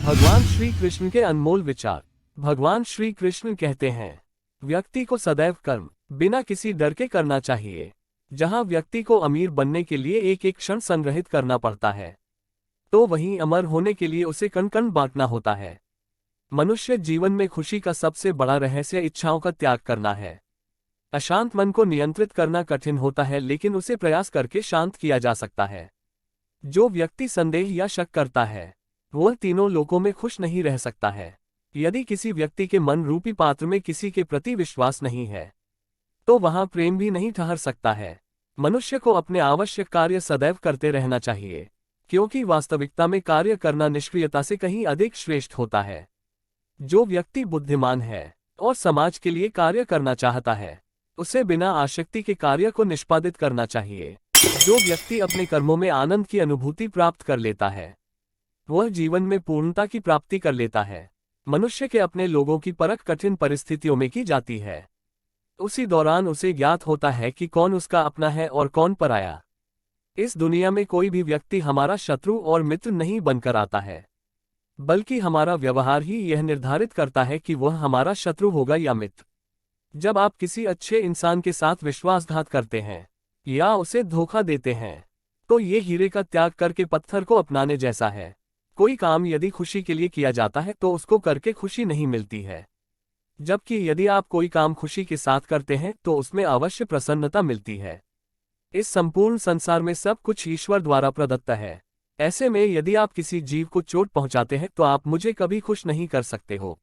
भगवान श्री कृष्ण के अनमोल विचार। भगवान श्री कृष्ण कहते हैं, व्यक्ति को सदैव कर्म बिना किसी डर के करना चाहिए। जहां व्यक्ति को अमीर बनने के लिए एक एक क्षण संग्रहित करना पड़ता है, तो वहीं अमर होने के लिए उसे कण कण बांटना होता है। मनुष्य जीवन में खुशी का सबसे बड़ा रहस्य इच्छाओं का त्याग करना है। अशांत मन को नियंत्रित करना कठिन होता है, लेकिन उसे प्रयास करके शांत किया जा सकता है। जो व्यक्ति संदेह या शक करता है, वह तीनों लोकों में खुश नहीं रह सकता है। यदि किसी व्यक्ति के मन रूपी पात्र में किसी के प्रति विश्वास नहीं है, तो वहां प्रेम भी नहीं ठहर सकता है। मनुष्य को अपने आवश्यक कार्य सदैव करते रहना चाहिए, क्योंकि वास्तविकता में कार्य करना निष्क्रियता से कहीं अधिक श्रेष्ठ होता है। जो व्यक्ति बुद्धिमान है और समाज के लिए कार्य करना चाहता है, उसे बिना आसक्ति के कार्य को निष्पादित करना चाहिए। जो व्यक्ति अपने कर्मों में आनंद की अनुभूति प्राप्त कर लेता है, वह जीवन में पूर्णता की प्राप्ति कर लेता है। मनुष्य के अपने लोगों की परख कठिन परिस्थितियों में की जाती है। उसी दौरान उसे ज्ञात होता है कि कौन उसका अपना है और कौन पराया। इस दुनिया में कोई भी व्यक्ति हमारा शत्रु और मित्र नहीं बनकर आता है, बल्कि हमारा व्यवहार ही यह निर्धारित करता है कि वह हमारा शत्रु होगा या मित्र। जब आप किसी अच्छे इंसान के साथ विश्वासघात करते हैं या उसे धोखा देते हैं, तो ये हीरे का त्याग करके पत्थर को अपनाने जैसा है। कोई काम यदि खुशी के लिए किया जाता है तो उसको करके खुशी नहीं मिलती है, जबकि यदि आप कोई काम खुशी के साथ करते हैं तो उसमें अवश्य प्रसन्नता मिलती है। इस संपूर्ण संसार में सब कुछ ईश्वर द्वारा प्रदत्त है। ऐसे में यदि आप किसी जीव को चोट पहुंचाते हैं तो आप मुझे कभी खुश नहीं कर सकते हो।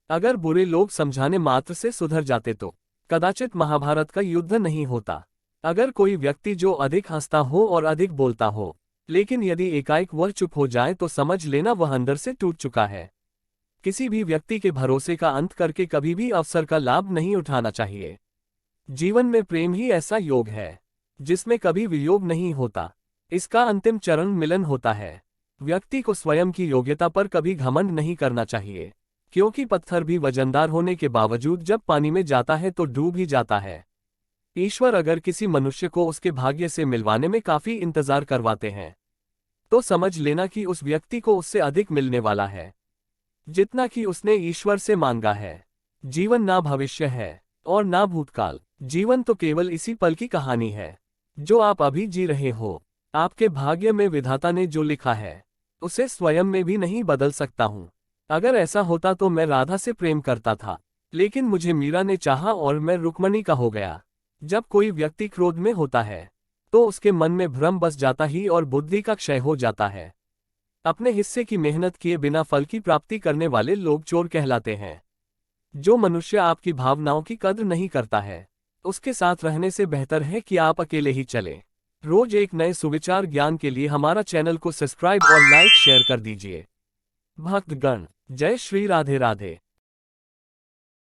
अगर बुरे लोग समझाने मात्र से सुधर जाते तो कदाचित महाभारत का युद्ध नहीं होता। अगर कोई व्यक्ति जो अधिक हंसता हो और अधिक बोलता हो, लेकिन यदि एकाएक वह चुप हो जाए तो समझ लेना वह अंदर से टूट चुका है। किसी भी व्यक्ति के भरोसे का अंत करके कभी भी अवसर का लाभ नहीं उठाना चाहिए। जीवन में प्रेम ही ऐसा योग है जिसमें कभी वियोग नहीं होता। इसका अंतिम चरण मिलन होता है। व्यक्ति को स्वयं की योग्यता पर कभी घमंड नहीं करना चाहिए, क्योंकि पत्थर भी वजनदार होने के बावजूद जब पानी में जाता है तो डूब ही जाता है। ईश्वर अगर किसी मनुष्य को उसके भाग्य से मिलवाने में काफी इंतजार करवाते हैं, तो समझ लेना कि उस व्यक्ति को उससे अधिक मिलने वाला है जितना कि उसने ईश्वर से मांगा है। जीवन ना भविष्य है और ना भूतकाल। जीवन तो केवल इसी पल की कहानी है जो आप अभी जी रहे हो। आपके भाग्य में विधाता ने जो लिखा है उसे स्वयं में भी नहीं बदल सकता हूँ। अगर ऐसा होता तो मैं राधा से प्रेम करता था, लेकिन मुझे मीरा ने चाहा और मैं रुक्मणी का हो गया। जब कोई व्यक्ति क्रोध में होता है तो उसके मन में भ्रम बस जाता ही और बुद्धि का क्षय हो जाता है। अपने हिस्से की मेहनत किए बिना फल की प्राप्ति करने वाले लोग चोर कहलाते हैं। जो मनुष्य आपकी भावनाओं की कद्र नहीं करता है, उसके साथ रहने से बेहतर है कि आप अकेले ही चलें। रोज एक नए सुविचार ज्ञान के लिए हमारा चैनल को सब्सक्राइब और लाइक शेयर कर दीजिए। भक्तगण, जय श्री राधे राधे।